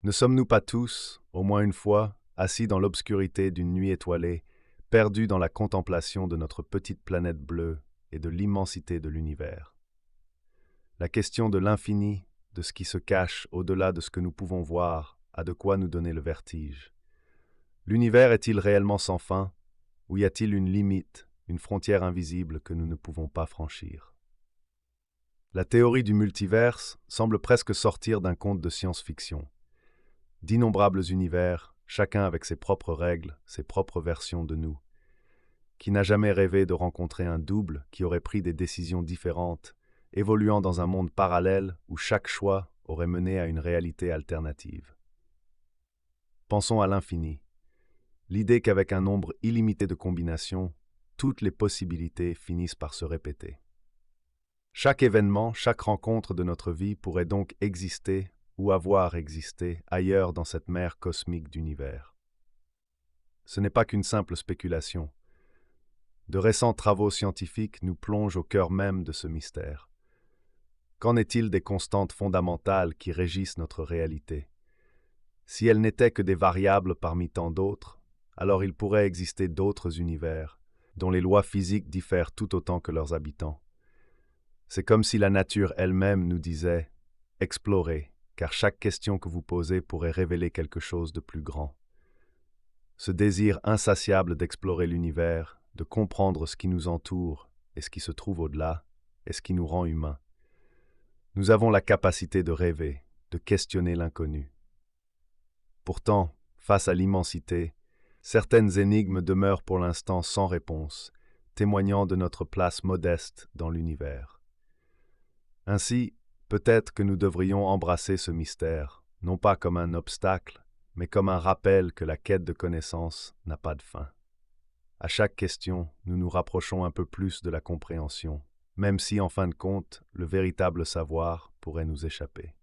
Ne sommes-nous pas tous, au moins une fois, assis dans l'obscurité d'une nuit étoilée, perdus dans la contemplation de notre petite planète bleue et de l'immensité de l'univers? La question de l'infini, de ce qui se cache au-delà de ce que nous pouvons voir, a de quoi nous donner le vertige. L'univers est-il réellement sans fin, ou y a-t-il une limite, une frontière invisible que nous ne pouvons pas franchir? La théorie du multiverse semble presque sortir d'un conte de science-fiction. D'innombrables univers, chacun avec ses propres règles, ses propres versions de nous. Qui n'a jamais rêvé de rencontrer un double qui aurait pris des décisions différentes, évoluant dans un monde parallèle où chaque choix aurait mené à une réalité alternative? Pensons à l'infini. L'idée qu'avec un nombre illimité de combinaisons, toutes les possibilités finissent par se répéter. Chaque événement, chaque rencontre de notre vie pourrait donc exister ou avoir existé ailleurs dans cette mer cosmique d'univers. Ce n'est pas qu'une simple spéculation. De récents travaux scientifiques nous plongent au cœur même de ce mystère. Qu'en est-il des constantes fondamentales qui régissent notre réalité? Si elles n'étaient que des variables parmi tant d'autres, alors il pourrait exister d'autres univers, dont les lois physiques diffèrent tout autant que leurs habitants. C'est comme si la nature elle-même nous disait « Explorez, car chaque question que vous posez pourrait révéler quelque chose de plus grand. » Ce désir insatiable d'explorer l'univers, de comprendre ce qui nous entoure et ce qui se trouve au-delà, est ce qui nous rend humains. Nous avons la capacité de rêver, de questionner l'inconnu. Pourtant, face à l'immensité, certaines énigmes demeurent pour l'instant sans réponse, témoignant de notre place modeste dans l'univers. Ainsi, peut-être que nous devrions embrasser ce mystère, non pas comme un obstacle, mais comme un rappel que la quête de connaissance n'a pas de fin. À chaque question, nous nous rapprochons un peu plus de la compréhension, même si, en fin de compte, le véritable savoir pourrait nous échapper.